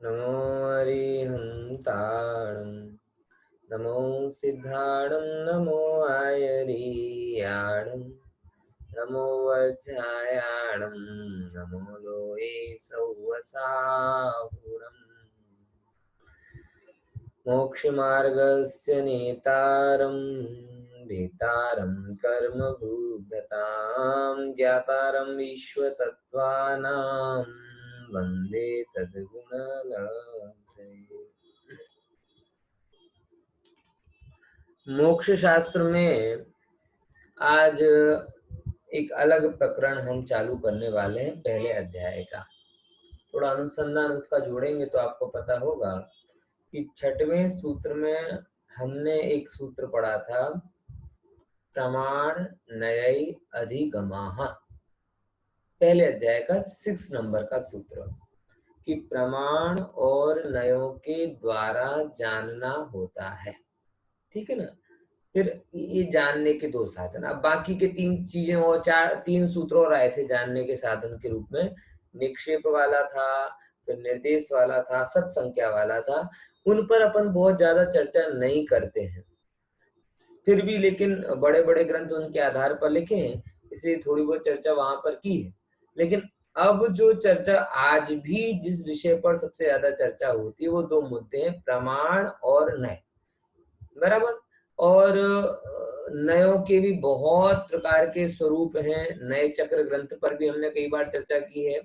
नमो अरिहन्ताणं नमो सिद्धाणं नमो आयरीयाणं नमो वज्रायाणं नमो लोये सौवसाहुरम् मोक्षमार्गस्य नेतारं भेतारं कर्मभूभृतां ज्ञातारं विश्वतत्त्वानां वन्दे तद्गुणलब्धये। मोक्ष शास्त्र में आज एक अलग प्रकरण हम चालू करने वाले हैं, पहले अध्याय का। थोड़ा अनुसंधान उसका जोड़ेंगे तो आपको पता होगा कि 6वें सूत्र में हमने एक सूत्र पढ़ा था, प्रमाण नयै अधिगमाः। पहले अध्याय का 6 नंबर का सूत्र कि प्रमाण और नयों के द्वारा जानना होता है। ठीक है ना। फिर ये जानने के 2 साधन, अब बाकी के 3 चीजें और 3 सूत्र और आए थे जानने के साधन के रूप में। निक्षेप वाला था, फिर निर्देश वाला था, सत्संख्या वाला था। उन पर अपन बहुत ज्यादा चर्चा नहीं करते हैं, फिर भी लेकिन बड़े बड़े ग्रंथ उनके आधार पर लिखे हैं, इसलिए थोड़ी बहुत चर्चा वहां पर की है। लेकिन अब जो चर्चा आज भी जिस विषय पर सबसे ज्यादा चर्चा होती है वो 2 मुद्दे हैं, प्रमाण और नय। बराबर। और नयों के भी बहुत प्रकार के स्वरूप हैं। नए चक्र ग्रंथ पर भी हमने कई बार चर्चा की है,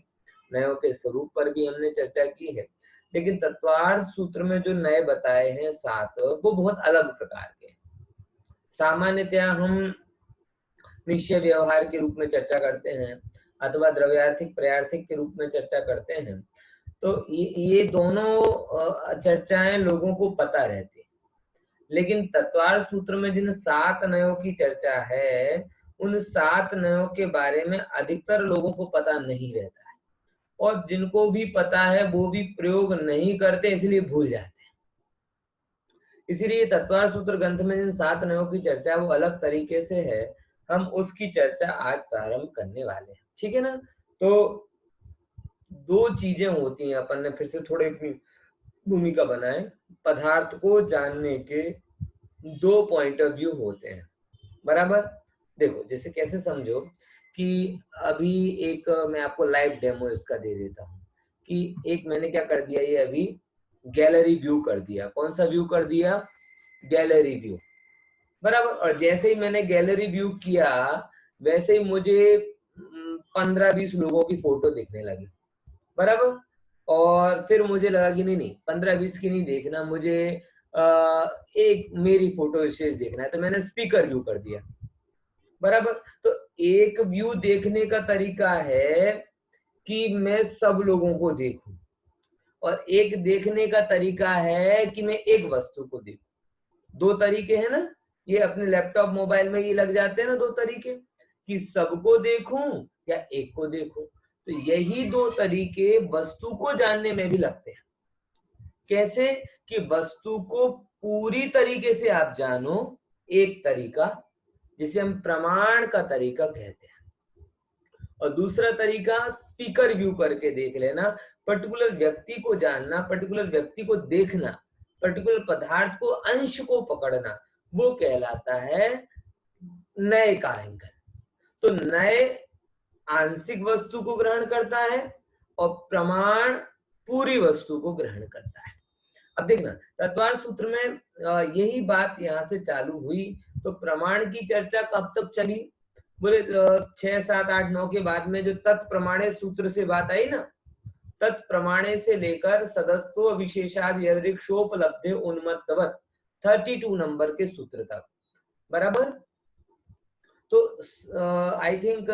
नयों के स्वरूप पर भी हमने चर्चा की है। लेकिन तत्वार्थ सूत्र में जो नए बताए हैं 7, वो बहुत अलग प्रकार के हैं। सामान्यतया हम निश्चय व्यवहार के रूप में चर्चा करते हैं अथवा द्रव्यार्थिक प्रयार्थिक के रूप में चर्चा करते हैं। तो ये दोनों चर्चाएं लोगों को पता रहती है। लेकिन तत्वार्थ सूत्र में जिन 7 नयों की चर्चा है, उन 7 नयों के बारे में अधिकतर लोगों को पता नहीं रहता है, और जिनको भी पता है वो भी प्रयोग नहीं करते, इसलिए भूल जाते हैं। इसीलिए तत्वार्थ सूत्र ग्रंथ में जिन 7 नयों की चर्चा वो अलग तरीके से है, हम उसकी चर्चा आज प्रारंभ करने वाले हैं। ठीक है ना। तो 2 चीजें होती हैं, अपन ने फिर से थोड़े अपनी भूमिका बनाए। पदार्थ को जानने के 2 पॉइंट ऑफ व्यू होते हैं। बराबर। देखो, जैसे कैसे समझो कि अभी एक मैं आपको लाइव डेमो इसका दे देता हूँ कि एक मैंने क्या कर दिया, ये अभी गैलरी व्यू कर दिया। कौन सा व्यू कर दिया? Gallery view. बराबर। और जैसे ही मैंने गैलरी व्यू किया, वैसे ही मुझे 15-20 लोगों की फोटो दिखने लगी। बराबर। और फिर मुझे लगा कि नहीं 15-20 की नहीं देखना, मुझे एक मेरी फोटो विशेष देखना है, तो मैंने स्पीकर व्यू कर दिया। बराबर। तो एक व्यू देखने का तरीका है कि मैं सब लोगों को देखूं, और एक देखने का तरीका है कि मैं एक वस्तु को देखूं। 2 तरीके हैं ना। ये अपने लैपटॉप मोबाइल में ये लग जाते हैं ना 2 तरीके, कि सबको देखूं या एक को देखूं। तो यही 2 तरीके वस्तु को जानने में भी लगते हैं। कैसे? कि वस्तु को पूरी तरीके से आप जानो, एक तरीका जिसे हम प्रमाण का तरीका कहते हैं, और दूसरा तरीका स्पीकर व्यू करके देख लेना। पर्टिकुलर व्यक्ति को जानना, पर्टिकुलर व्यक्ति को देखना, पर्टिकुलर पदार्थ को, अंश को पकड़ना, वो कहलाता है नए का एंगल। तो नए आंशिक वस्तु को ग्रहण करता है और प्रमाण पूरी वस्तु को ग्रहण करता है। अब देखना, तत्वार्थ सूत्र में यही बात यहां से चालू हुई। तो प्रमाण की चर्चा कब तक चली? बोले 6, 7, 8, 9 के बाद में जो तत्प्रमाणे सूत्र से बात आई ना, तत्प्रमाणे से लेकर सदस्त्व विशेषाद यदृक्षोपलब्धे उन्मत्तवत् 32 नंबर के सूत्र तक। बराबर। तो आई थिंक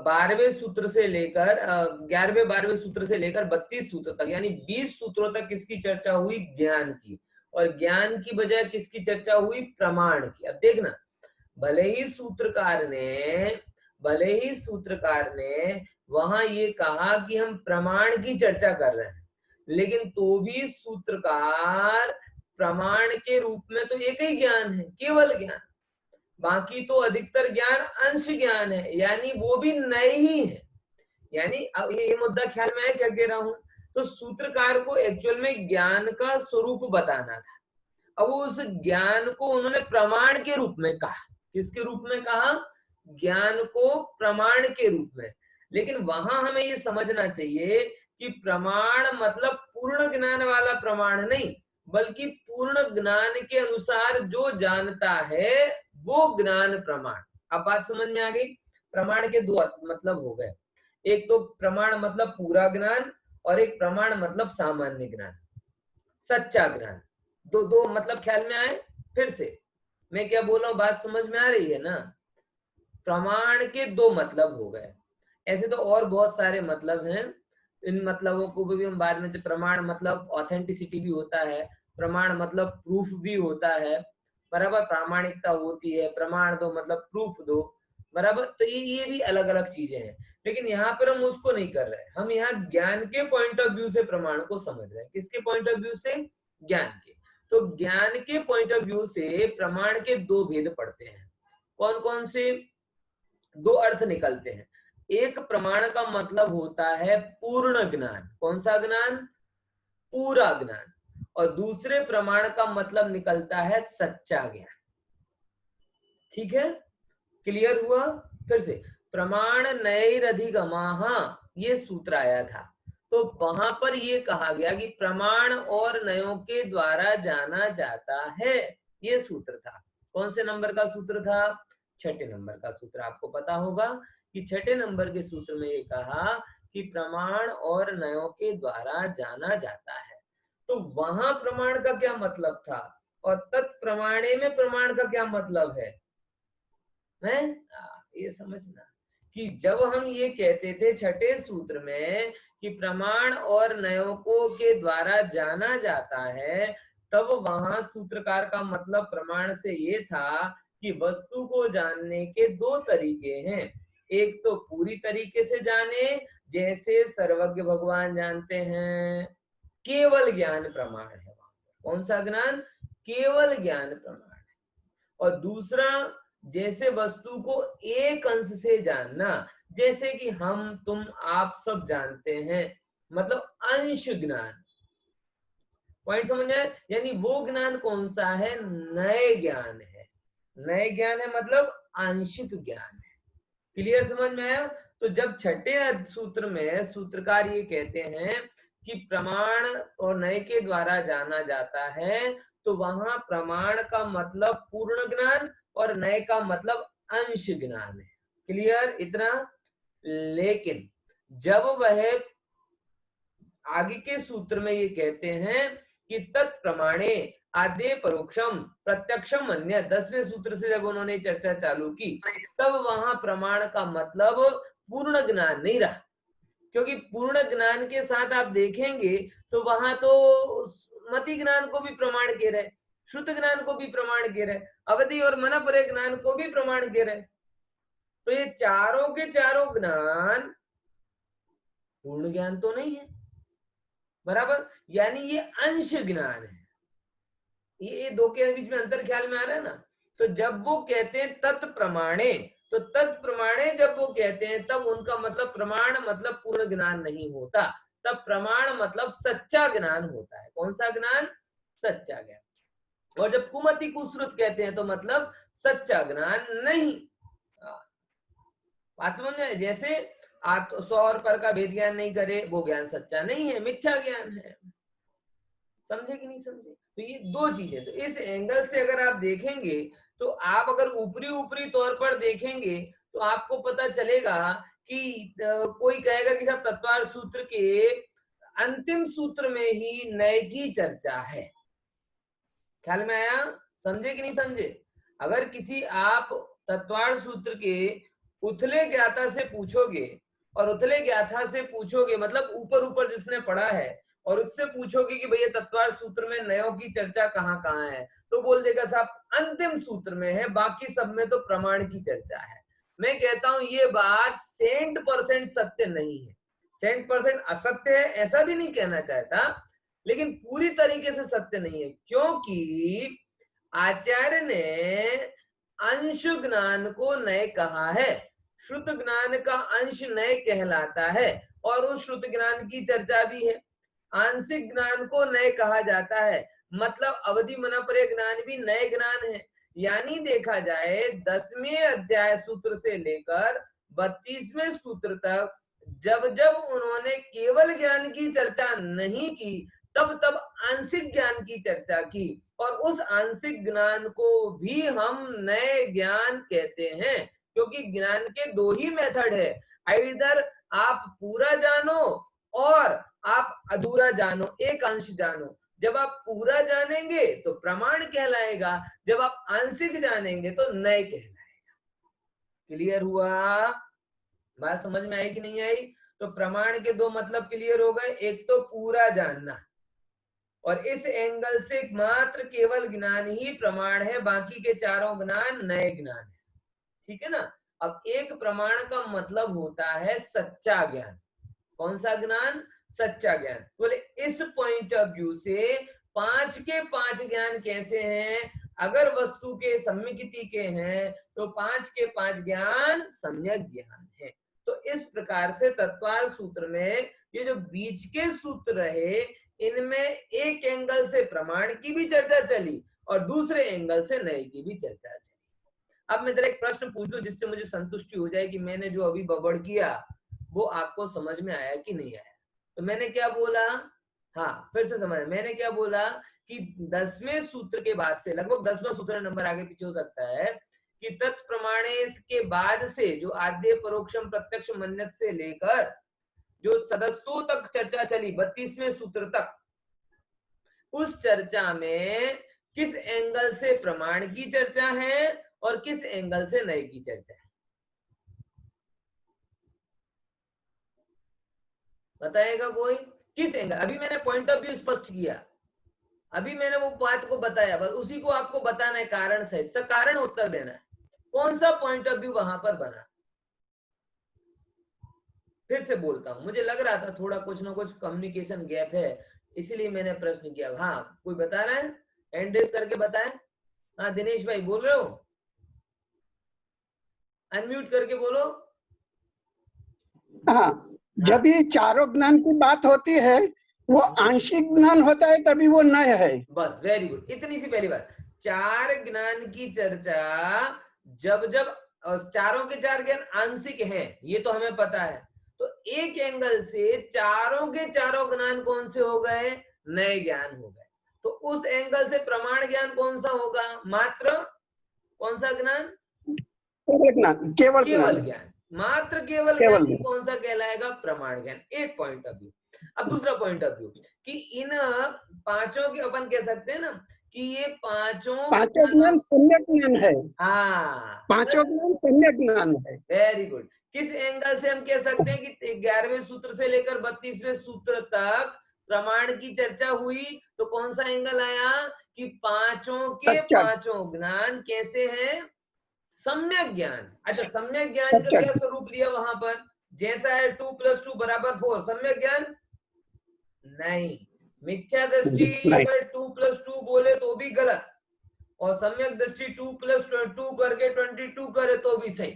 12वें सूत्र से लेकर 11वें 12वें सूत्र से लेकर 32 सूत्र तक, यानी 20 सूत्रों तक किसकी चर्चा हुई? ज्ञान की। और ज्ञान की बजाय किसकी चर्चा हुई? प्रमाण की। अब देखना, भले ही सूत्रकार ने वहां ये कहा कि हम प्रमाण की चर्चा कर रहे हैं, लेकिन तो भी सूत्रकार प्रमाण के रूप में तो एक ही ज्ञान है, केवल ज्ञान। बाकी तो अधिकतर ज्ञान अंश ज्ञान है, यानी वो भी नए ही है। यानी अब ये मुद्दा ख्याल में है क्या कह रहा हूं? तो सूत्रकार को एक्चुअल में ज्ञान का स्वरूप बताना था। अब उस ज्ञान को उन्होंने प्रमाण के रूप में कहा। किसके रूप में कहा? ज्ञान को प्रमाण के रूप में। लेकिन वहां हमें ये समझना चाहिए कि प्रमाण मतलब पूर्ण ज्ञान वाला प्रमाण नहीं, बल्कि पूर्ण ज्ञान के अनुसार जो जानता है वो ज्ञान प्रमाण। अब बात समझ में आ गई? प्रमाण के दो मतलब हो गए, एक तो प्रमाण मतलब पूरा ज्ञान, और एक प्रमाण मतलब सामान्य ज्ञान, सच्चा ज्ञान। दो दो मतलब ख्याल में आए? फिर से मैं क्या बोल रहा हूं, बात समझ में आ रही है ना? प्रमाण के दो मतलब हो गए, ऐसे तो और बहुत सारे मतलब हैं, इन मतलबों को भी हम बाद में। प्रमाण मतलब ऑथेंटिसिटी भी होता है, प्रमाण मतलब प्रूफ भी होता है, बराबर, प्रामाणिकता होती है। प्रमाण दो मतलब प्रूफ दो, बराबर। तो ये भी अलग अलग चीजें हैं, लेकिन यहाँ पर हम उसको नहीं कर रहे हैं। हम यहाँ ज्ञान के पॉइंट ऑफ व्यू से प्रमाण को समझ रहे हैं। किसके पॉइंट ऑफ व्यू से? ज्ञान के। तो ज्ञान के पॉइंट ऑफ व्यू से प्रमाण के दो भेद पड़ते हैं। कौन कौन से? दो अर्थ निकलते हैं। एक, प्रमाण का मतलब होता है पूर्ण ज्ञान। कौन सा ज्ञान? पूरा ज्ञान। और दूसरे प्रमाण का मतलब निकलता है सच्चा ज्ञान। ठीक है, क्लियर हुआ? फिर से, प्रमाण नैरधिगमाः, ये सूत्र आया था, तो वहां पर ये कहा गया कि प्रमाण और नयों के द्वारा जाना जाता है, ये सूत्र था। कौन से नंबर का सूत्र था? छठे नंबर का सूत्र। आपको पता होगा कि छठे नंबर के सूत्र में ये कहा कि प्रमाण और नयों के द्वारा जाना जाता है। तो वहां प्रमाण का क्या मतलब था, और तत्प्रमाणे में प्रमाण का क्या मतलब है? ये समझना कि जब हम ये कहते थे छठे सूत्र में कि प्रमाण और नयों के द्वारा जाना जाता है, तब वहां सूत्रकार का मतलब प्रमाण से ये था कि वस्तु को जानने के दो तरीके हैं। एक तो पूरी तरीके से जाने, जैसे सर्वज्ञ भगवान जानते हैं, केवल ज्ञान प्रमाण है। कौन सा ज्ञान? केवल ज्ञान प्रमाण है। और दूसरा, जैसे वस्तु को एक अंश से जानना, जैसे कि हम तुम आप सब जानते हैं, मतलब अंश ज्ञान। पॉइंट समझ में? यानी वो ज्ञान कौन सा है? नए ज्ञान है। नए ज्ञान है मतलब आंशिक ज्ञान है। क्लियर, समझ में आया? तो जब छठे सूत्र में सूत्रकार ये कहते हैं कि प्रमाण और नए के द्वारा जाना जाता है, तो वहां प्रमाण का मतलब पूर्ण ज्ञान और नए का मतलब अंश ज्ञान है। क्लियर इतना? लेकिन जब वह आगे के सूत्र में ये कहते हैं कि तत्प्रमाणे आदे परोक्षम प्रत्यक्षम अन्य, 10वें सूत्र से जब उन्होंने चर्चा चालू की, तब वहां प्रमाण का मतलब पूर्ण ज्ञान नहीं रहा। क्योंकि पूर्ण ज्ञान के साथ आप देखेंगे तो वहां तो मति ज्ञान को भी प्रमाण कह रहे, श्रुत ज्ञान को भी प्रमाण कह रहे, अवधि और मनपरे ज्ञान को भी प्रमाण कह रहे। तो ये चारों के चारों ज्ञान पूर्ण ज्ञान तो नहीं है, बराबर। यानी ये अंश ज्ञान है। ये दो के बीच में अंतर ख्याल में आ रहा है ना? तो जब वो कहते हैं तत्प्रमाणे, तो तत्प्रमाणे जब वो कहते हैं, तब उनका मतलब प्रमाण मतलब पूर्ण ज्ञान नहीं होता, तब प्रमाण मतलब सच्चा ज्ञान होता है। कौन सा ज्ञान? सच्चा ज्ञान। और जब कुमति कुश्रुत कहते हैं, तो मतलब सच्चा ज्ञान नहीं। बात समझ में? जैसे आप 100 और पर का भेद ज्ञान नहीं करे, वो ज्ञान सच्चा नहीं है, मिथ्या ज्ञान है। समझे कि नहीं समझे? तो ये दो चीजें, तो इस एंगल से अगर आप देखेंगे, तो आप अगर ऊपरी ऊपरी तौर पर देखेंगे तो आपको पता चलेगा कि कोई कहेगा कि साहब तत्वार्थ सूत्र के अंतिम सूत्र में ही नए की चर्चा है। ख्याल में आया? समझे कि नहीं समझे? अगर किसी आप तत्वार्थ सूत्र के उथले ज्ञाता से पूछोगे, और उथले ज्ञाता से पूछोगे मतलब ऊपर ऊपर जिसने पढ़ा है, और उससे पूछोगे कि भैया तत्वार्थ सूत्र में नयों की चर्चा कहाँ कहाँ है, तो बोल देगा साहब अंतिम सूत्र में है, बाकी सब में तो प्रमाण की चर्चा है। मैं कहता हूं ये बात 100% सत्य नहीं है, 100% असत्य है ऐसा भी नहीं कहना चाहता, लेकिन पूरी तरीके से सत्य नहीं है। क्योंकि आचार्य ने अंश ज्ञान को नए कहा है, श्रुत ज्ञान का अंश नए कहलाता है, और उस श्रुत ज्ञान की चर्चा भी है। आंशिक ज्ञान को नए कहा जाता है, मतलब अवधि मनापरे ज्ञान भी नए ज्ञान है। यानी देखा जाए 10वें अध्याय सूत्र से लेकर 32वें सूत्र तक जब जब उन्होंने केवल ज्ञान की चर्चा नहीं की, तब तब आंशिक ज्ञान की चर्चा की, और उस आंशिक ज्ञान को भी हम नए ज्ञान कहते हैं, क्योंकि ज्ञान के दो ही मेथड है, आइदर आप पूरा जानो और आप अधूरा जानो, एक अंश जानो। जब आप पूरा जानेंगे तो प्रमाण कहलाएगा, जब आप आंशिक जानेंगे तो नए कहलाएगा। क्लियर हुआ? बात समझ में आई कि नहीं आई? तो प्रमाण के दो मतलब क्लियर हो गए, एक तो पूरा जानना, और इस एंगल से मात्र केवल ज्ञान ही प्रमाण है, बाकी के चारों ज्ञान नए ज्ञान है। ठीक है ना? अब एक प्रमाण का मतलब होता है सच्चा ज्ञान। कौन सा ज्ञान? सच्चा ज्ञान। बोले इस पॉइंट ऑफ व्यू से 5 के 5 ज्ञान कैसे हैं? अगर वस्तु के सम्यक्ति के हैं तो 5 के 5 ज्ञान सम्यक ज्ञान है। तो इस प्रकार से तत्वार्थ सूत्र में ये जो बीच के सूत्र रहे, इनमें एक एंगल से प्रमाण की भी चर्चा चली और दूसरे एंगल से नए की भी चर्चा चली। अब मैं जरा एक प्रश्न पूछ लूं जिससे मुझे संतुष्टि हो जाए कि मैंने जो अभी बबड़ किया वो आपको समझ में आया कि नहीं आया। तो मैंने क्या बोला? हाँ, फिर से समझ, मैंने क्या बोला कि 10वें सूत्र के बाद से, लगभग 10वां सूत्र नंबर आगे पीछे हो सकता है, कि तत्प्रमाणे के बाद से जो आद्य परोक्षम प्रत्यक्ष मन्यत से लेकर जो सदस्तों तक चर्चा चली 32वें सूत्र तक, उस चर्चा में किस एंगल से प्रमाण की चर्चा है और किस एंगल से नए की चर्चा है, बताएगा कोई? किस एंगल? अभी मैंने पॉइंट ऑफ व्यू स्पष्ट किया, अभी मैंने वो बात को बताया, बस उसी को आपको बताना है कारण सहित, सब कारण उत्तर देना है, कौन सा पॉइंट ऑफ व्यू वहां पर बना। फिर से बोलता हूं, मुझे लग रहा था थोड़ा कुछ ना कुछ कम्युनिकेशन गैप है, इसीलिए मैंने प्रश्न किया। हाँ, कोई बता रहा है? हैंड रेज करके बताएं। हाँ, दिनेश भाई बोल रहे हो? अनम्यूट करके बोलो। हाँ, जब ये चारों ज्ञान की बात होती है वो आंशिक ज्ञान होता है, तभी वो नय है। बस, वेरी गुड, इतनी सी पहली बात। चार ज्ञान की चर्चा जब जब चारों के चार ज्ञान आंशिक हैं, ये तो हमें पता है, तो एक एंगल से चारों के चारों ज्ञान कौन से हो गए? नए ज्ञान हो गए। तो उस एंगल से प्रमाण ज्ञान कौन सा होगा? मात्र कौन सा ज्ञान? केवल ज्ञान, केवल केवल ज्ञान, ज्ञान, मात्र केवल ज्ञान केवल ही ज्ञान। कौन सा कहलाएगा? प्रमाण ज्ञान। एक पॉइंट ऑफ व्यू। अब दूसरा पॉइंट ऑफ व्यू कि इन पांचों के अपन कह सकते हैं ना कि ये पांचों पांचों ज्ञानों, ज्ञान सम्यक ज्ञान है, हाँ, पांचों ज्ञान सम्यक ज्ञान है। Very good. किस एंगल से हम कह सकते हैं कि 11वें सूत्र से लेकर 32वें सूत्र तक प्रमाण की चर्चा हुई, तो कौन सा एंगल आया कि पांचों के सच्चा, पांचों ज्ञान कैसे हैं? सम्यक ज्ञान। अच्छा, सम्यक ज्ञान का सच्चा क्या स्वरूप लिया वहां पर? जैसा है 2 + 2 = 4, सम्यक ज्ञान नहीं। मिथ्या दृष्टि नहीं। अगर 2 + 2 बोले तो भी गलत, और सम्यक दृष्टि 2 + 2 करके 22 करे तो भी सही।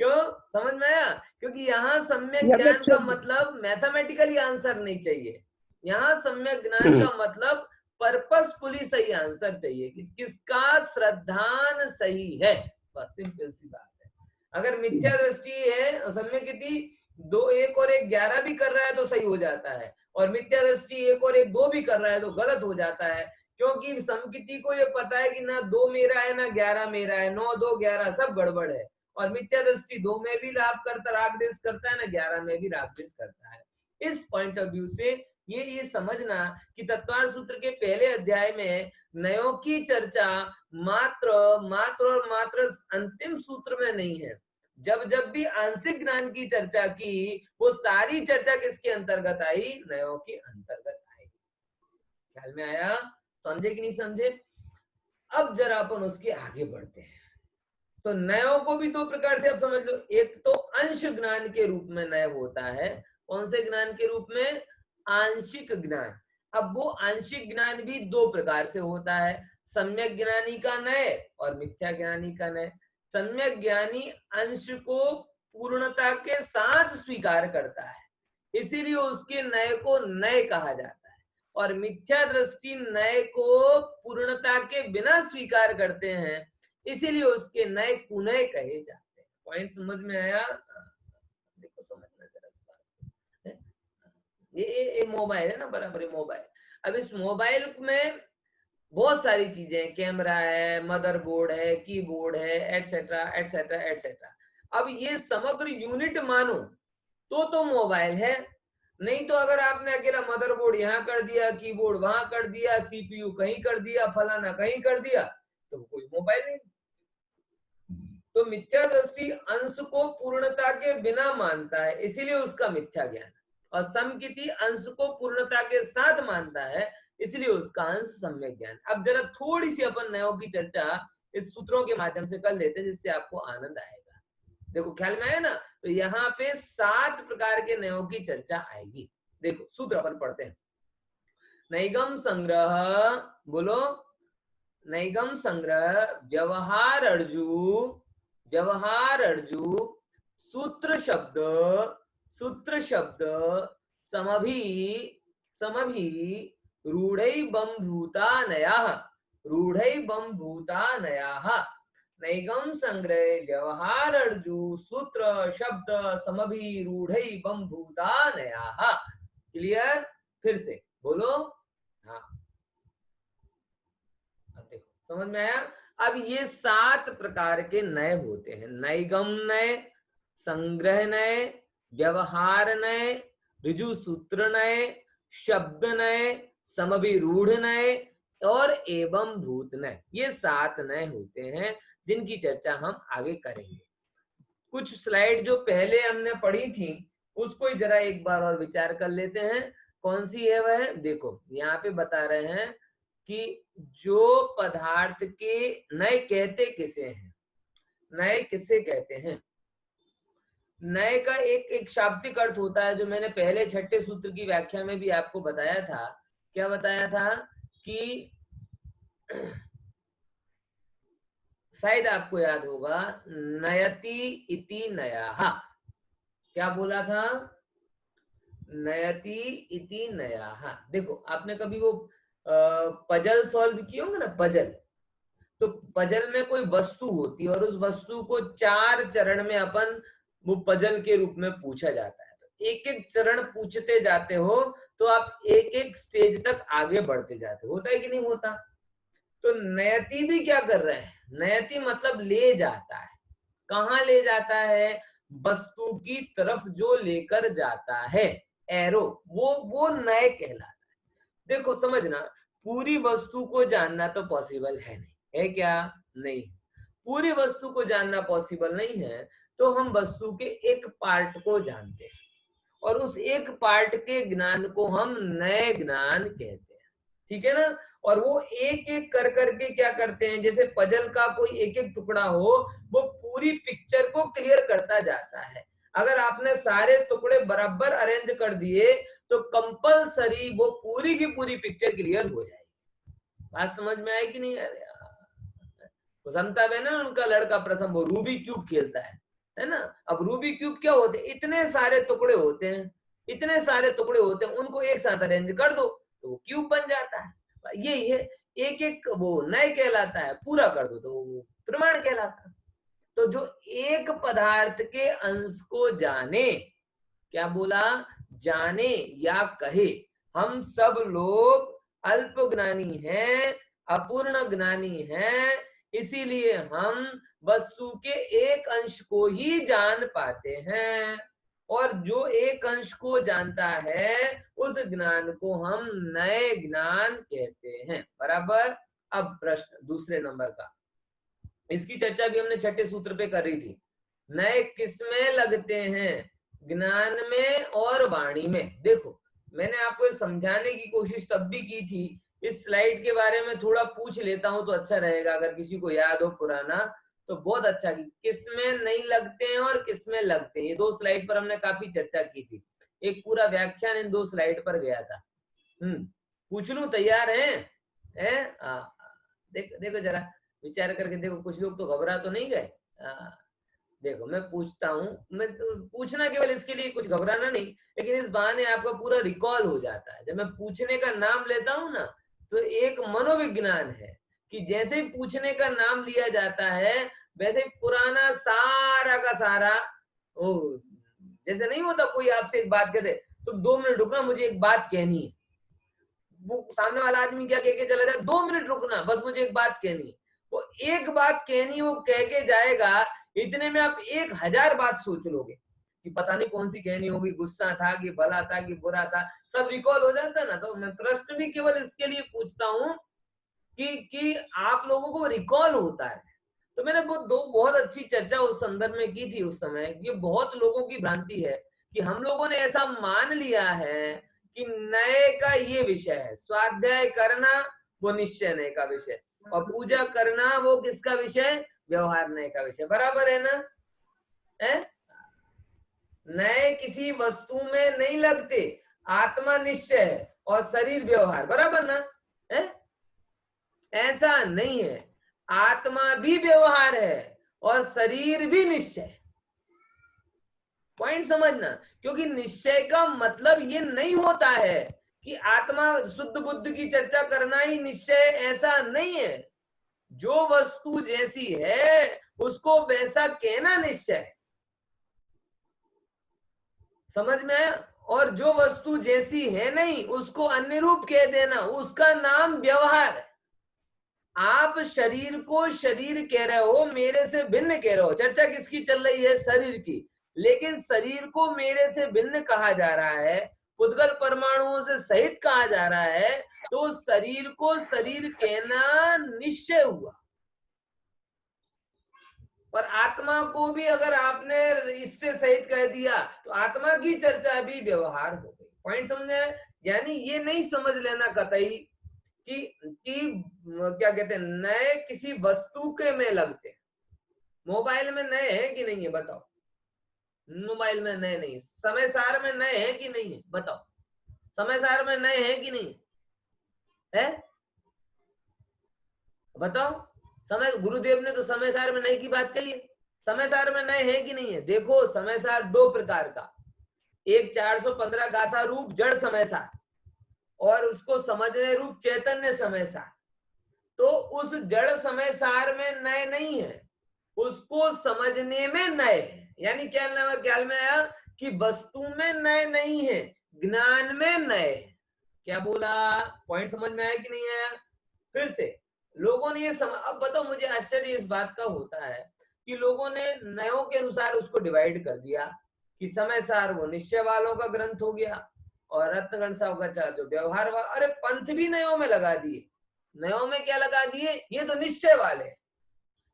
क्यों? समझ में आया? क्योंकि यहाँ सम्यक यह ज्ञान देखिए, का मतलब मैथमेटिकली आंसर नहीं चाहिए, यहाँ सम्यक ज्ञान का मतलब पर्पसफुली सही आंसर चाहिए कि किसका श्रद्धान सही है, बस सिंपल सी बात है। अगर मिथ्या दृष्टि है, सम्यक्ति 2 1 और 1 11 भी कर रहा है तो सही हो जाता है, और मिथ्या दृष्टि 1 और 1 2 भी कर रहा है तो गलत हो जाता है, क्योंकि समकिति को ये पता है कि ना 2 मेरा है ना 11 मेरा है, 9 2 11 सब गड़बड़ है, और मिथ्या दृष्टि 2 में भी लाभ करता राग देश करता है ना 11 में भी राग देश करता है। इस पॉइंट ऑफ व्यू से ये समझना कि तत्वार्थ सूत्र के पहले अध्याय में नयों की चर्चा मात्र और मात्र अंतिम सूत्र में नहीं है, जब जब भी आंशिक ज्ञान की चर्चा की वो सारी चर्चा किसके अंतर्गत आई? नयों के अंतर्गत आई। ख्याल में आया? समझे कि नहीं समझे? अब जरा अपन उसके आगे बढ़ते हैं। तो नयों को भी दो प्रकार से आप समझ लो, एक तो अंश ज्ञान के रूप में नय होता है। कौन से ज्ञान के रूप में? आंशिक ज्ञान। अब वो आंशिक ज्ञान भी दो प्रकार से होता है, सम्यक ज्ञानी का नय और मिथ्या ज्ञानी का नय। सम्यक ज्ञानी अंश को पूर्णता के साथ स्वीकार करता है, इसीलिए उसके नए को नए कहा जाता है। और मिथ्या दृष्टि नए को पूर्णता के बिना स्वीकार करते हैं, इसीलिए उसके नए कुनय कहे जाते हैं। पॉइंट समझ में आया? देखो समझना जरा। ये मोबाइल है ना, बराबर है मोबाइल। अब इस मोबाइल में बहुत सारी चीजें हैं, कैमरा है, मदरबोर्ड है, कीबोर्ड है, एटसेट्रा एटसेट्रा एटसेट्रा। अब ये समग्र यूनिट मानो तो मोबाइल है। नहीं तो अगर आपने अकेला मदरबोर्ड यहाँ कर दिया, कीबोर्ड वहां कर दिया, सीपीयू कहीं कर दिया, फलाना कहीं कर दिया, तो कोई मोबाइल नहीं। तो मिथ्या दृष्टि अंश को पूर्णता के बिना मानता है, इसीलिए उसका मिथ्या ज्ञान। और समकिति अंश को पूर्णता के साथ मानता है, इसलिए उसका अंश सम्यक ज्ञान। अब जरा थोड़ी सी अपन नयों की चर्चा इस सूत्रों के माध्यम से कर लेते हैं, जिससे आपको आनंद आएगा। देखो ख्याल में आया ना? तो यहाँ पे 7 प्रकार के नयों की चर्चा आएगी। देखो सूत्र अपन पढ़ते हैं। नैगम संग्रह, बोलो, नैगम संग्रह व्यवहार अर्जु सूत्र शब्द समभि रूढ़ैबं भूतानयाः नैगम संग्रह व्यवहार अर्जु सूत्र शब्द समभि रूढ़ैबं भूतानयाः। क्लियर? फिर से बोलो। हाँ, अब देखो समझ में आया? अब ये 7 प्रकार के नय होते हैं। नैगम नय, संग्रह नय, व्यवहार नय, ऋजु सूत्र नय, शब्द नय, समभिरूढ़ नय और एवं भूत नय। ये 7 नय होते हैं, जिनकी चर्चा हम आगे करेंगे। कुछ स्लाइड जो पहले हमने पढ़ी थी उसको ही जरा एक बार और विचार कर लेते हैं। कौन सी है वह? देखो यहाँ पे बता रहे हैं कि जो पदार्थ के नए कहते किसे हैं, नए किसे कहते हैं। नए का एक शाब्दिक अर्थ होता है, जो मैंने पहले 6ठे सूत्र की व्याख्या में भी आपको बताया था। क्या बताया था? कि शायद आपको याद होगा, नयति इति नयाः। क्या बोला था? नयति इति नयाः। देखो आपने कभी वो पजल सॉल्व किए होंगे ना, पजल। तो पजल में कोई वस्तु होती है और उस वस्तु को 4 चरण में अपन वो पजल के रूप में पूछा जाता है। तो एक एक चरण पूछते जाते हो तो आप एक एक स्टेज तक आगे बढ़ते जाते हो। होता है कि नहीं होता? तो नयति भी क्या कर रहे हैं? नयति मतलब ले जाता है। कहाँ ले जाता है? वस्तु की तरफ जो लेकर जाता है, एरो, वो नय कहलाता है। देखो समझना, पूरी वस्तु को जानना तो पॉसिबल है नहीं, है क्या? नहीं। पूरी वस्तु को जानना पॉसिबल नहीं है, तो हम वस्तु के एक पार्ट को जानते हैं और उस एक पार्ट के ज्ञान को हम नए ज्ञान कहते हैं। ठीक है ना? और वो एक एक कर करके क्या करते हैं, जैसे पजल का कोई एक एक टुकड़ा हो, वो पूरी पिक्चर को क्लियर करता जाता है। अगर आपने सारे टुकड़े बराबर अरेंज कर दिए तो कंपलसरी वो पूरी की पूरी पिक्चर क्लियर हो जाएगी। बात समझ में आई कि नहीं? अरे कुसुमता है ना, उनका लड़का प्रसम, वो रूबी क्यूब खेलता है ना? अब रूबी क्यूब क्या होते हैं? इतने सारे टुकड़े होते हैं, इतने सारे टुकड़े होते हैं, उनको एक साथ अरेंज कर दो तो वो क्यूब बन जाता है। यही है, एक एक वो नय कहलाता है, पूरा कर दो तो वो प्रमाण कहलाता है। तो जो एक पदार्थ के अंश को जाने, क्या बोला? जाने या कहे। हम सब लोग अल्प ज्ञानी हैं, अपूर्ण ज्ञानी हैं, इसीलिए हम वस्तु के एक अंश को ही जान पाते हैं। और जो एक अंश को जानता है उस ज्ञान को हम नए ज्ञान कहते हैं। बराबर? अब प्रश्न दूसरे नंबर का, इसकी चर्चा भी हमने 6ठे सूत्र पे कर रही थी। नए किसमें लगते हैं? ज्ञान में और वाणी में। देखो मैंने आपको समझाने की कोशिश तब भी की थी। इस स्लाइड के बारे में थोड़ा पूछ लेता हूं तो अच्छा रहेगा, अगर किसी को याद हो पुराना तो बहुत अच्छा। कि किसमें नहीं लगते हैं और किसमें लगते हैं, ये 2 स्लाइड पर हमने काफी चर्चा की थी। एक पूरा व्याख्यान इन 2 स्लाइड पर गया था। पूछ लूं, तैयार हैं? देखो देखो जरा विचार करके देखो, कुछ लोग तो घबरा तो नहीं गए। देखो मैं पूछता हूँ, मैं तो पूछना केवल इसके लिए, कुछ घबराना नहीं, लेकिन इस बहाने आपका पूरा रिकॉल हो जाता है। जब मैं पूछने का नाम लेता हूँ ना, तो एक मनोविज्ञान है कि जैसे ही पूछने का नाम लिया जाता है, वैसे ही पुराना सारा का सारा, ओ, जैसे नहीं होता कोई आपसे एक बात कहते, तुम 2 मिनट रुकना, मुझे एक बात कहनी है, वो सामने वाला आदमी क्या कह के चला जाए, 2 मिनट रुकना, बस मुझे एक बात कहनी है। वो एक बात कहनी वो कह के जाएगा, इतने में आप 1000 बात सोच लोगे कि पता नहीं कौन सी कहनी होगी, गुस्सा था कि भला था कि बुरा था, सब रिकॉल हो जाता है ना। तो मैं प्रश्न भी केवल इसके लिए पूछता हूँ कि आप लोगों को रिकॉल होता है। तो मैंने वो दो बहुत अच्छी चर्चा उस संदर्भ में की थी उस समय। ये बहुत लोगों की भ्रांति है कि हम लोगों ने ऐसा मान लिया है कि नए का ये विषय है, स्वाध्याय करना वो निश्चय नए का विषय, और पूजा करना वो किसका विषय, व्यवहार नए का विषय, बराबर है ना? है? नए किसी वस्तु में नहीं लगते, आत्मा निश्चय है और शरीर व्यवहार, बराबर ना? है? ऐसा नहीं है, आत्मा भी व्यवहार है और शरीर भी निश्चय। पॉइंट समझना, क्योंकि निश्चय का मतलब ये नहीं होता है कि आत्मा शुद्ध बुद्ध की चर्चा करना ही निश्चय, ऐसा नहीं है। जो वस्तु जैसी है उसको वैसा कहना निश्चय, समझ में आया? और जो वस्तु जैसी है नहीं उसको अन्य रूप कह देना, उसका नाम व्यवहार है। आप शरीर को शरीर कह रहे हो, मेरे से भिन्न कह रहे हो, चर्चा किसकी चल रही है, शरीर की, लेकिन शरीर को मेरे से भिन्न कहा जा रहा है, पुद्गल परमाणुओं से सहित कहा जा रहा है, तो शरीर को शरीर कहना निश्चय हुआ। पर आत्मा को भी अगर आपने इससे सहित कह दिया तो आत्मा की चर्चा भी व्यवहार हो गई। पॉइंट समझे? यानी ये नहीं समझ लेना कतई कि क्या कहते हैं, नए किसी वस्तु के में लगते। मोबाइल में नए हैं कि नहीं है बताओ? मोबाइल में नए नहीं, समय सार में नए हैं कि नहीं है बताओ? समय सार में नए हैं कि नहीं है? बताओ। समय, गुरुदेव ने तो समय सार में नए की बात कही है, समय सार में नए हैं कि नहीं है? देखो समय सार दो प्रकार का, एक 415 गाथा रूप जड़ समय सार और उसको समझने रूप चैतन्य समय सार। तो उस जड़ समय सार में नए नहीं है, उसको समझने में नए है। यानी क्या ख्याल में आया कि वस्तु में नए नहीं है, ज्ञान में नए है। क्या बोला? पॉइंट समझ में आया कि नहीं आया? फिर से लोगों ने ये अब बताओ, मुझे आश्चर्य इस बात का होता है कि लोगों ने नयों के अनुसार उसको डिवाइड कर दिया कि समय सार वो निश्चय वालों का ग्रंथ हो गया और रत्नगण सावकाचार्य जो व्यवहार वाला। अरे पंथ भी नयों में लगा दिए। नयों में क्या लगा दिए? ये तो निश्चय वाले,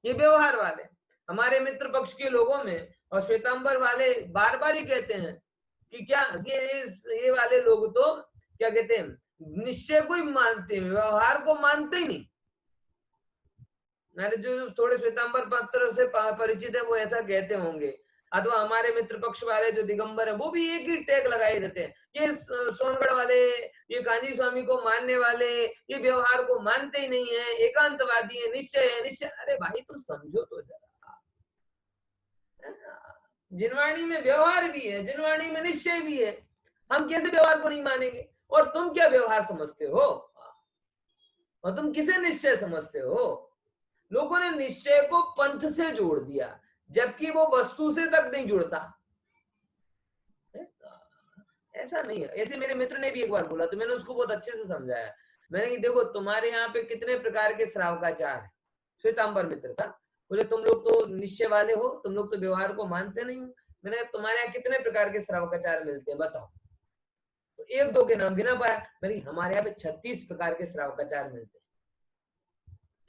ये व्यवहार वाले। हमारे मित्र पक्ष के लोगों में और श्वेतांबर वाले बार बार ही कहते हैं कि क्या ये वाले लोग तो क्या कहते हैं, निश्चय को ही मानते हैं, व्यवहार को मानते ही नहीं। मैंने जो थोड़े श्वेतांबर पत्र से परिचित है वो ऐसा कहते होंगे, अथवा हमारे मित्र पक्ष वाले जो दिगंबर है वो भी एक ही टैग लगाए देते हैं, ये सोनगढ़ वाले, ये कांजी स्वामी को मानने वाले, ये व्यवहार को मानते ही नहीं है, एकांतवादी है, निश्चय है, निश्चय। अरे भाई तुम समझो तो जरा, जिनवाणी में व्यवहार भी है, जिनवाणी में निश्चय भी है, हम कैसे व्यवहार को नहीं मानेंगे? और तुम क्या व्यवहार समझते हो और तुम किसे निश्चय समझते हो? लोगों ने निश्चय को पंथ से जोड़ दिया, जबकि वो वस्तु से तक नहीं जुड़ता। ऐसा नहीं है। ऐसे मेरे मित्र ने भी एक बार बोला तो मैंने उसको बहुत अच्छे से समझाया। मैंने कि देखो तुम्हारे यहाँ पे कितने प्रकार के श्रावकाचार है। श्वेतांबर मित्र था, बोले तुम लोग तो निश्चय वाले हो, तुम लोग तो व्यवहार को मानते नहीं हो। मैंने तुम्हारे यहाँ कितने प्रकार के श्रावकाचार मिलते हैं बताओ? तो एक दो के नाम गिना पाया। मैंने हमारे यहाँ पे 36 प्रकार के श्रावकाचार मिलते हैं।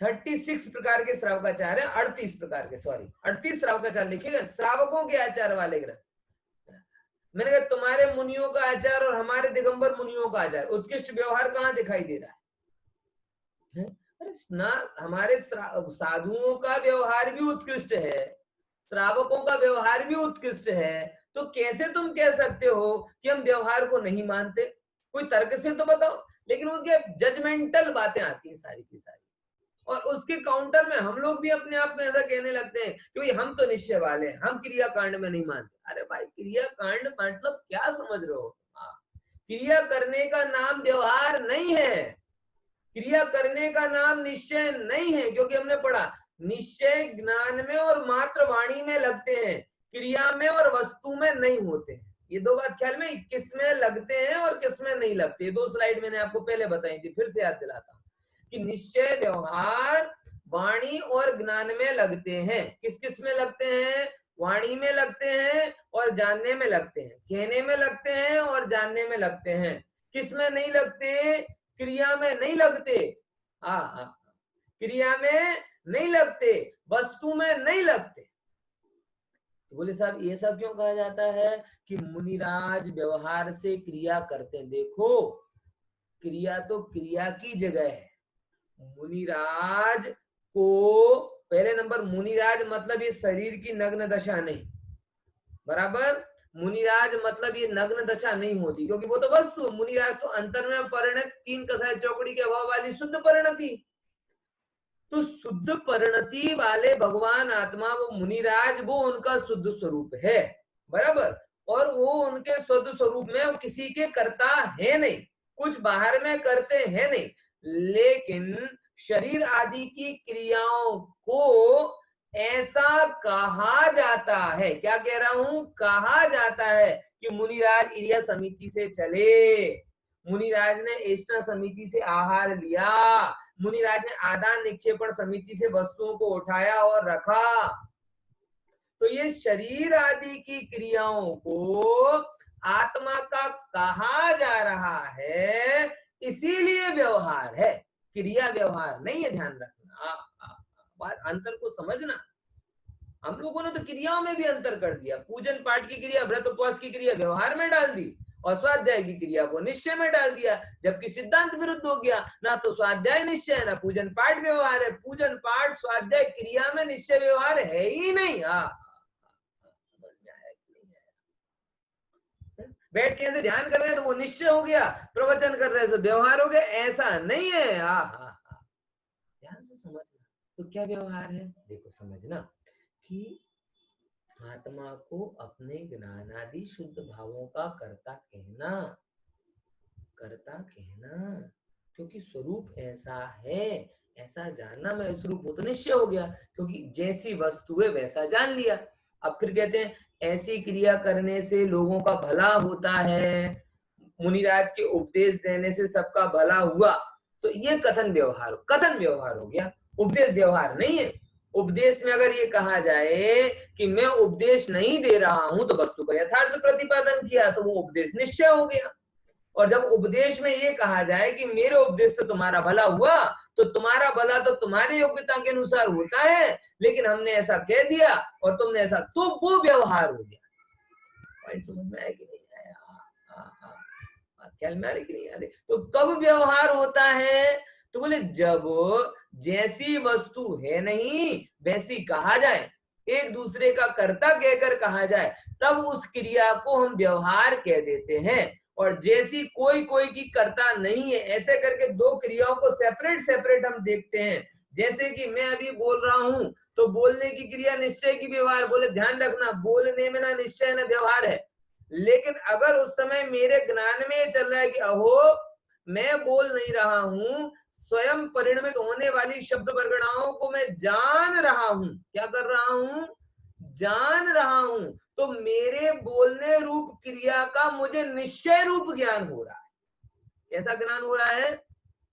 36 प्रकार के श्रावकाचार है, 38 प्रकार के, सॉरी 38 श्रावकाचार लिखिएगा, श्रावकों के आचार वाले ग्रंथ। मैंने कहा तुम्हारे मुनियों का आचार और हमारे दिगंबर मुनियों का आचार, उत्कृष्ट व्यवहार कहाँ दिखाई दे रहा है? अरे ना, हमारे साधुओं का व्यवहार भी उत्कृष्ट है, श्रावकों का व्यवहार भी उत्कृष्ट है, तो कैसे तुम कह सकते हो कि हम व्यवहार को नहीं मानते? कोई तर्क से तो बताओ। लेकिन उसके जजमेंटल बातें आती है सारी की सारी। और उसके काउंटर में हम लोग भी अपने आप को ऐसा कहने लगते हैं कि भाई हम तो निश्चय वाले हैं, हम क्रिया कांड में नहीं मानते। अरे भाई क्रिया कांड मतलब क्या समझ रहे हो? क्रिया करने का नाम व्यवहार नहीं है, क्रिया करने का नाम निश्चय नहीं है, क्योंकि हमने पढ़ा निश्चय ज्ञान में और मात्र वाणी में लगते हैं, क्रिया में और वस्तु में नहीं होते हैं। ये दो बात ख्याल में, किस में लगते हैं और किस में नहीं लगते। दो स्लाइड मैंने आपको पहले बताई थी, फिर से याद दिलाता हूँ कि निश्चय व्यवहार वाणी और ज्ञान में लगते हैं। किस किस में लगते हैं? वाणी में लगते हैं और जानने में लगते हैं, कहने में लगते हैं और जानने में लगते हैं। किस में नहीं लगते? क्रिया में नहीं लगते। हाँ, क्रिया में नहीं लगते, वस्तु में नहीं लगते। तो बोले साहब ये सब क्यों कहा जाता है कि मुनिराज व्यवहार से क्रिया करते हैं? देखो क्रिया तो क्रिया की जगह है। मुनिराज को पहले नंबर, मुनिराज मतलब ये शरीर की नग्न दशा नहीं, बराबर। मुनिराज मतलब ये नग्न दशा नहीं होती, क्योंकि वो तो वस्तु। मुनिराज तो अंतर में परिणत, तीन कसाय चौकड़ी के अभाव वाली शुद्ध परिणति। तो शुद्ध परिणति वाले भगवान आत्मा वो मुनिराज, वो उनका शुद्ध स्वरूप है, बराबर। और वो उनके शुद्ध स्वरूप में वो किसी के करता है नहीं, कुछ बाहर में करते हैं नहीं, लेकिन शरीर आदि की क्रियाओं को ऐसा कहा जाता है। क्या कह रहा हूं? कहा जाता है कि मुनिराज इरिया समिति से चले, मुनिराज ने एष्टा समिति से आहार लिया, मुनिराज ने आदान निक्षेपण समिति से वस्तुओं को उठाया और रखा। तो ये शरीर आदि की क्रियाओं को आत्मा का कहा जा रहा है, इसीलिए व्यवहार है, क्रिया व्यवहार नहीं है। ध्यान रखना, अंतर को समझना। हम लोगों ने तो क्रियाओं में भी अंतर कर दिया। पूजन पाठ की क्रिया, व्रत उपवास की क्रिया व्यवहार में डाल दी और स्वाध्याय की क्रिया को निश्चय में डाल दिया, जबकि सिद्धांत विरुद्ध हो गया। ना तो स्वाध्याय निश्चय है, ना पूजन पाठ व्यवहार है। पूजन पाठ स्वाध्याय क्रिया में निश्चय व्यवहार है ही नहीं। बैठ के ऐसे ध्यान कर रहे हैं तो वो निश्चय हो गया, प्रवचन कर रहे हैं तो व्यवहार हो गया, ऐसा नहीं है। ध्यान से समझना। तो क्या व्यवहार है? देखो समझना कि आत्मा को अपने ज्ञानादि शुद्ध भावों का कर्ता कहना, क्योंकि स्वरूप ऐसा है, ऐसा जानना। मैं स्वरूप हो तो निश्चय हो गया, क्योंकि जैसी वस्तु है वैसा जान लिया। अब फिर कहते हैं ऐसी क्रिया करने से लोगों का भला होता है, मुनिराज के उपदेश देने से सबका भला हुआ। तो ये कथन व्यवहार हो गया, उपदेश व्यवहार नहीं है। उपदेश में अगर ये कहा जाए कि मैं उपदेश नहीं दे रहा हूं तो वस्तु का यथार्थ प्रतिपादन किया, तो वो उपदेश निश्चय हो गया। और जब उपदेश में ये कहा जाए कि मेरे उपदेश से तुम्हारा भला हुआ, तो तुम्हारा भला तो तुम्हारी योग्यता के अनुसार होता है, लेकिन हमने ऐसा कह दिया और तुमने ऐसा, तो वो व्यवहार हो गया। पॉइंट समझ में आया कि नहीं आया? ख्याल में आ रही कि नहीं आ रही? तो कब व्यवहार होता है? तो बोले जब जैसी वस्तु है नहीं वैसी कहा जाए, एक दूसरे का कर्ता कहकर कहा जाए, तब उस क्रिया को हम व्यवहार कह देते हैं। और जैसी कोई की कर्ता नहीं है, ऐसे करके दो क्रियाओं को सेपरेट हम देखते हैं। जैसे कि मैं अभी बोल रहा हूं तो बोलने की क्रिया निश्चय की व्यवहार। बोले ध्यान रखना, बोलने में ना निश्चय ना व्यवहार है, लेकिन अगर उस समय मेरे ज्ञान में चल रहा है कि अहो मैं बोल नहीं रहा हूं, स्वयं परिणमित होने वाली शब्द वर्गणाओं को मैं जान रहा हूं। क्या कर रहा हूं? जान रहा हूं। तो मेरे बोलने रूप क्रिया का मुझे निश्चय रूप ज्ञान हो रहा है। कैसा ज्ञान हो रहा है?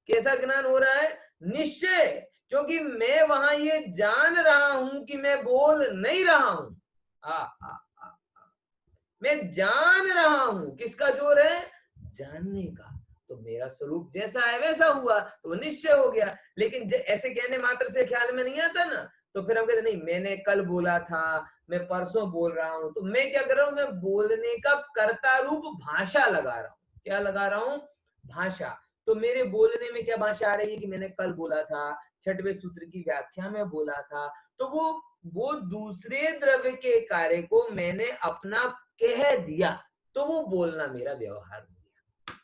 कैसा ज्ञान हो रहा है? निश्चय। क्योंकि मैं वहां ये जान रहा हूं कि मैं बोल नहीं रहा हूं। मैं जान रहा हूं। किसका जोर है? जानने का। तो मेरा स्वरूप जैसा है वैसा हुआ, तो वो निश्चय हो गया। लेकिन ऐसे कहने मात्र से ख्याल में नहीं आता ना, तो फिर हम कहते नहीं मैंने कल बोला था, मैं परसों बोल रहा हूं। तो मैं क्या कर रहा हूं? मैं बोलने का कर्ता रूप भाषा लगा रहा हूं। क्या लगा रहा हूं? भाषा। तो मेरे बोलने में क्या भाषा आ रही है कि मैंने कल बोला था, छठवें सूत्र की व्याख्या में बोला था। तो वो दूसरे द्रव्य के कार्य को मैंने अपना कह दिया, तो वो बोलना मेरा व्यवहार हो गया।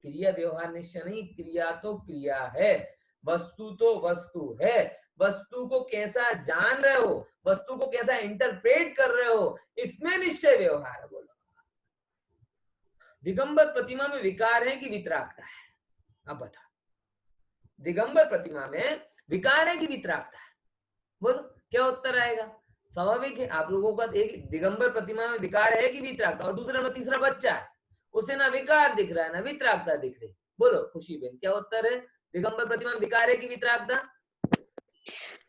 क्रिया व्यवहार निश्चय नहीं, क्रिया तो क्रिया है। वस्तु तो वस्तु है, वस्तु को कैसा जान रहे हो, वस्तु को कैसा इंटरप्रेट कर रहे हो, इसमें निश्चय व्यवहार। बोलो दिगंबर प्रतिमा में विकार है कि वितरागता है? अब बता, दिगंबर प्रतिमा में विकार है कि वितरागता है? बोलो क्या उत्तर आएगा? स्वाभाविक है, आप लोगों का एक दिगंबर प्रतिमा में विकार है कि वितरागता, और दूसरा में तीसरा बच्चा है, उसे ना विकार दिख रहा है ना वितरागता दिख रही। बोलो खुशी बहन क्या उत्तर है? दिगंबर प्रतिमा में विकार है कि वितरागता?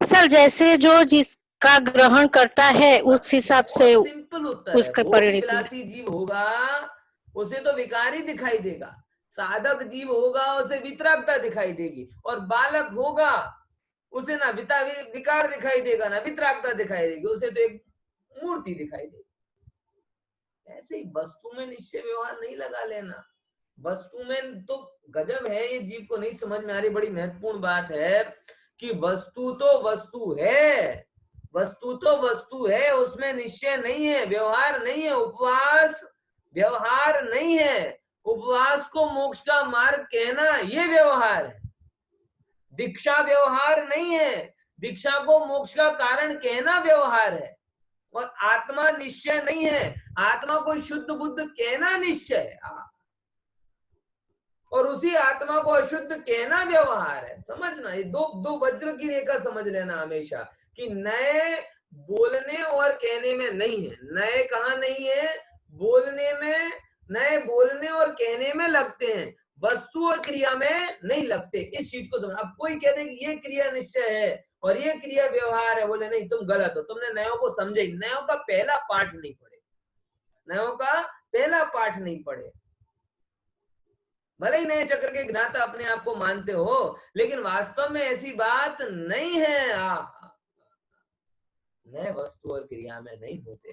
सर जैसे जो जिसका ग्रहण करता है उस हिसाब से सिंपल उत्तर है, उसका भोग परिणति। विलासी जीव होगा उसे तो विकार ही दिखाई देगा, साधक जीव होगा उसे वितरागता दिखाई देगी, और बालक होगा उसे ना विकार दिखाई देगा ना वितरागता दिखाई देगी, उसे तो एक मूर्ति दिखाई देगी। ऐसे ही वस्तु में निश्चय व्यवहार नहीं लगा लेना। वस्तु में तो गजब है, ये जीव को नहीं समझ में आ रही, बड़ी महत्वपूर्ण बात है कि वस्तु तो वस्तु है, वस्तु तो वस्तु है, उसमें निश्चय नहीं है, व्यवहार नहीं है, उपवास व्यवहार नहीं है। उपवास को मोक्ष का मार्ग कहना ये व्यवहार है, दीक्षा व्यवहार नहीं है, दीक्षा को मोक्ष का कारण कहना व्यवहार है। और आत्मा निश्चय नहीं है, आत्मा को शुद्ध बुद्ध कहना निश्चय है, और उसी आत्मा को अशुद्ध कहना व्यवहार है। समझना, ये दो वज्र की रेखा समझ लेना हमेशा, कि नए बोलने और कहने में नहीं है। नए कहाँ नहीं है? बोलने में, नए बोलने और कहने में लगते हैं, वस्तु और क्रिया में नहीं लगते। इस चीज को समझ। अब कोई कहते कि ये क्रिया निश्चय है और ये क्रिया व्यवहार है, बोले नहीं तुम गलत हो, तुमने नयों को समझे, नयों का पहला पाठ नहीं पढ़े, नयों का पहला पाठ नहीं पढ़े। भले ही नए चक्र के ज्ञाता अपने आप को मानते हो, लेकिन वास्तव में ऐसी बात नहीं है। नए वस्तु और क्रिया में नहीं होते,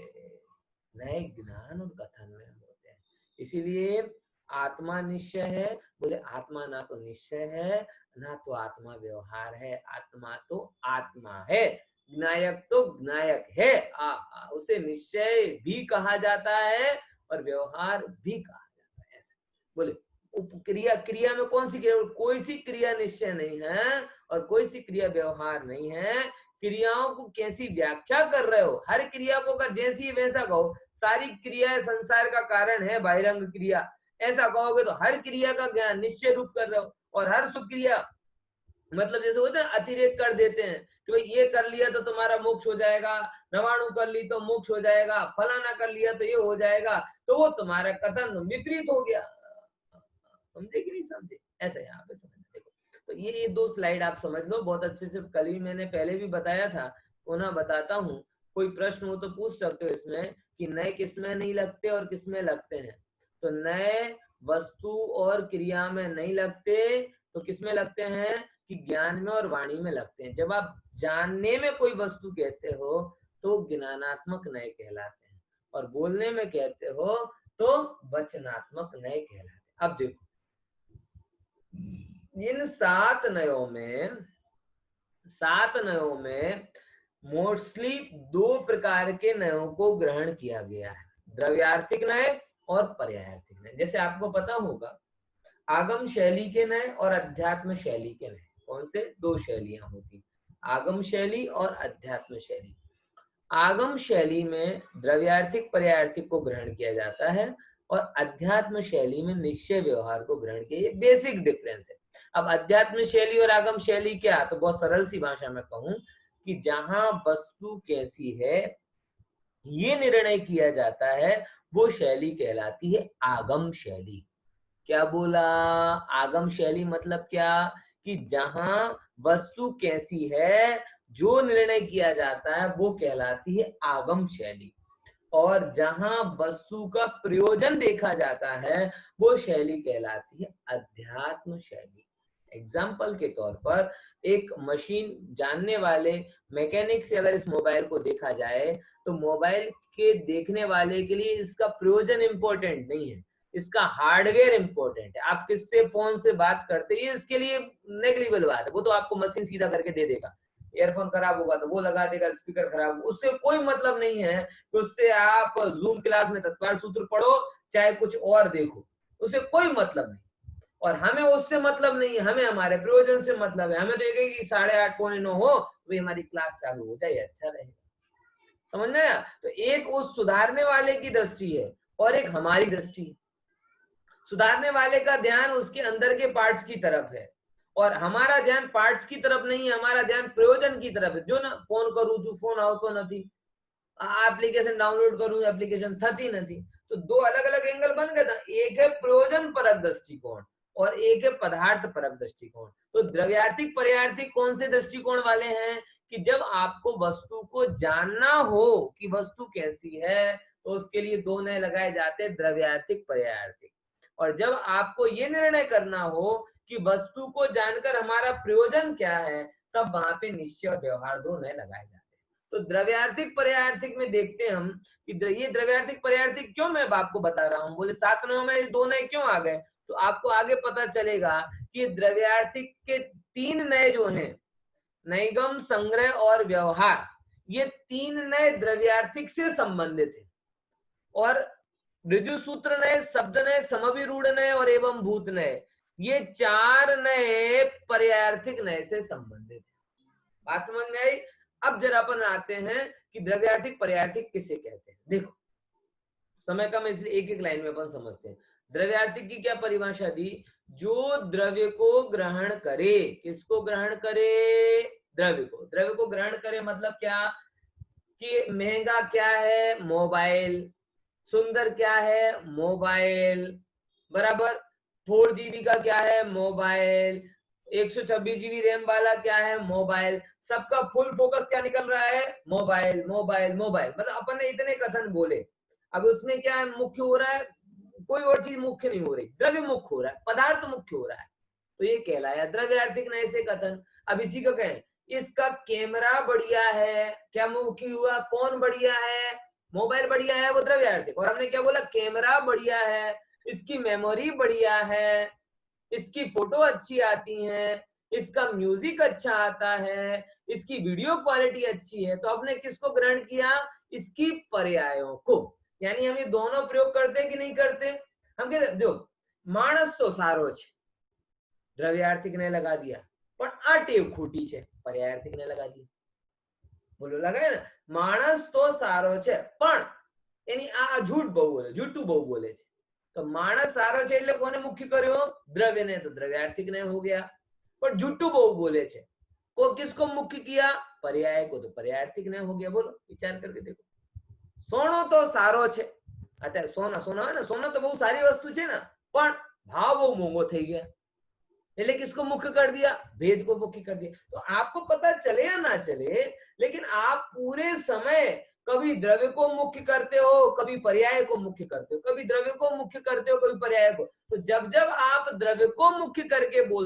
नए ज्ञान और कथन में होते हैं। इसीलिए आत्मा निश्चय है, बोले आत्मा ना तो निश्चय है ना तो आत्मा व्यवहार है, आत्मा तो आत्मा है, ज्ञायक तो ज्ञायक है। उसे निश्चय भी कहा जाता है और व्यवहार भी कहा जाता है। ऐसे बोले क्रिया, क्रिया में कौन सी क्रिया? कोई सी क्रिया निश्चय नहीं है और कोई सी क्रिया व्यवहार नहीं है। क्रियाओं को कैसी व्याख्या कर रहे हो, हर क्रिया को अगर जैसी वैसा कहो, सारी क्रिया संसार का कारण है, बहिरंग क्रिया, ऐसा कहोगे तो हर क्रिया का ज्ञान निश्चय रूप कर रहे हो। और हर सुक्रिया मतलब जैसे होता है अतिरेक कर देते हैं कि भाई ये कर लिया तो तुम्हारा मोक्ष हो जाएगा, नवाणु कर ली तो मोक्ष हो जाएगा, फलाना कर लिया तो ये हो जाएगा, तो वो तुम्हारा कथन विपरीत हो गया। समझे कि नहीं समझे? ऐसा यहाँ पे समझ। देखो तो ये दो स्लाइड आप समझ लो बहुत अच्छे से, कल भी मैंने पहले भी बताया था, पुनः बताता हूँ। कोई प्रश्न हो तो पूछ सकते हो इसमें कि नए किसमें नहीं लगते और किसमें लगते हैं। तो नए वस्तु और क्रिया में नहीं लगते तो किसमें लगते हैं? कि ज्ञान में और वाणी में लगते हैं। जब आप जानने में कोई वस्तु कहते हो तो ज्ञानात्मक नए कहलाते हैं, और बोलने में कहते हो तो वचनात्मक नए कहलाते हैं। अब देखो इन सात नयों में मोस्टली दो प्रकार के नयों को ग्रहण किया गया है, द्रव्यार्थिक नय और पर्यायार्थिक नय। जैसे आपको पता होगा आगम शैली के नय और अध्यात्म शैली के नय, कौन से? दो शैलियां होती, आगम शैली और अध्यात्म शैली। आगम शैली में द्रव्यार्थिक पर्यायार्थिक को ग्रहण किया जाता है और अध्यात्म शैली में निश्चय व्यवहार को ग्रहण किया। ये बेसिक डिफरेंस है। अब अध्यात्म शैली और आगम शैली क्या? तो बहुत सरल सी भाषा में कहूं कि जहां वस्तु कैसी है ये निर्णय किया जाता है वो शैली कहलाती है आगम शैली। क्या बोला? आगम शैली मतलब क्या? कि जहां वस्तु कैसी है जो निर्णय किया जाता है वो कहलाती है आगम शैली, और जहां वस्तु का प्रयोजन देखा जाता है वो शैली कहलाती है अध्यात्म शैली। एग्जाम्पल के तौर पर एक मशीन जानने वाले मैकेनिक से अगर इस मोबाइल को देखा जाए तो मोबाइल के देखने वाले के लिए इसका प्रयोजन इंपॉर्टेंट नहीं है, इसका हार्डवेयर इंपॉर्टेंट है। आप किससे फोन से बात करते हैं इसके लिए नेग्लिजिबल बात है, वो तो आपको मशीन सीधा करके दे देगा। ईयरफोन खराब होगा तो वो लगा देगा, स्पीकर खराब, उससे कोई मतलब नहीं है कि उससे आप जूम क्लास में तत्पर सूत्र पढ़ो चाहे कुछ और देखो, उससे कोई मतलब नहीं। और हमें उससे मतलब नहीं है, हमें हमारे प्रयोजन से मतलब है। हमें तो एक कि 8:30 पौने 9 हो तो हमारी क्लास चालू हो जाए, अच्छा रहेगा। समझ में आया? तो एक उस सुधारने वाले की दृष्टि है और एक हमारी दृष्टि है। सुधारने वाले का ध्यान उसके अंदर के पार्ट्स की तरफ है और हमारा ध्यान पार्ट्स की तरफ नहीं है, हमारा ध्यान प्रयोजन की तरफ है। जो ना फोन करूं जो फोन आवतो નથી, एप्लीकेशन डाउनलोड करूं एप्लीकेशन थती नहीं, तो दो अलग अलग एंगल बन गए था। एक है प्रयोजन परक दृष्टिकोण और एक है पदार्थ परक दृष्टिकोण। तो द्रव्यार्थिक पर्यार्थिक कौन से दृष्टिकोण वाले हैं कि जब आपको वस्तु को जानना हो कि वस्तु कैसी है तो उसके लिए दो नए लगाए जाते हैं, द्रव्यार्थिक पर्यार्थिक। और जब आपको ये निर्णय करना हो कि वस्तु को जानकर हमारा प्रयोजन क्या है, तब वहां पे निश्चय और व्यवहार दो नए लगाए जाते हैं। तो द्रव्यार्थिक पर्यार्थिक में देखते हैं हम कि ये द्रव्यार्थिक पर्यार्थिक क्यों मैं आपको बता रहा हूँ। बोले 7 नयों में दो नए क्यों आ गए, तो आपको आगे पता चलेगा कि द्रव्यार्थिक के 3 नए जो हैं, नैगम, संग्रह और व्यवहार, ये 3 नए द्रव्यार्थिक से संबंधित है। और ऋजु सूत्र नए, शब्द नए, समभिरूढ़ नए और एवं भूत नए, ये 4 नए पर्यार्थिक नए से संबंधित है। बात समझ में आई? अब जरा अपन आते हैं कि द्रव्यार्थिक पर्यार्थिक किसे कहते हैं। देखो समय कम है इसलिए एक एक लाइन में अपन समझते हैं। द्रव्यार्थिक की क्या परिभाषा दी? जो द्रव्य को ग्रहण करे। किसको ग्रहण करे? द्रव्य को। द्रव्य को ग्रहण करे मतलब क्या कि महंगा क्या है? मोबाइल। सुंदर क्या है? मोबाइल। बराबर। 4 GB का क्या है? मोबाइल। 126 GB रैम वाला क्या है? मोबाइल। सबका फुल फोकस क्या निकल रहा है? Mobile mobile mobile. मतलब अपन ने इतने कथन बोले, अब उसमें क्या मुख्य हो रहा है? कोई और चीज मुख्य नहीं हो रही, द्रव्य मुख्य हो रहा है, पदार्थ मुख्य हो रहा है। तो ये कहलाया द्रव्यार्थिक नए से कथन। अब इसी को कहें इसका कैमरा बढ़िया है, क्या मुख्य हुआ? कौन बढ़िया है? मोबाइल बढ़िया है, वो द्रव्यार्थिक। और हमने क्या बोला? कैमरा बढ़िया है, इसकी मेमोरी बढ़िया है, इसकी फोटो अच्छी आती है, इसका म्यूजिक अच्छा आता है, इसकी वीडियो क्वालिटी अच्छी है। तो आपने किसको ग्रहण किया? इसकी पर्यायों को। यानी हम ये दोनों प्रयोग करते कि नहीं करते? हम कहते जो मानस तो सारो छे, द्रव्यार्थिक ने लगा दिया, पर आ टेव खोटी छे, पर्यायार्थिक ने लगा दिया। बोलो लगाए ना, मानस तो सारो छे पण एनी आ झूठ बहु बोले, झूठू बहु बोले छे। तो मानस सारो छे એટલે કોને મુખ્ય કર્યો? द्रव्य ने, तो द्रव्यार्थिक ने हो गया। पर झूठू बहु बोले छे को किसको मुख्य किया? पर्याय को, तो पर्यायार्थिक ने हो गया। बोलो विचार करके देखो। सोनो तो सारो छे, અત્યારે સોના સોના હોય ને, સોનો તો બહુ સારી વસ્તુ છે ને, પણ ભાવ બહુ મોંઘો થઈ ગયા એટલે किसको मुख्य कर दिया? भेद को मुख्य कर दिया। तो आपको पता चले या ना चले, लेकिन आप पूरे समय कभी द्रव्य को मुख्य करते हो, कभी पर्याय को मुख्य करते हो, कभी द्रव्य को मुख्य करते हो, कभी पर्याय को। तो जब जब आप द्रव्य को मुख्य करके बोल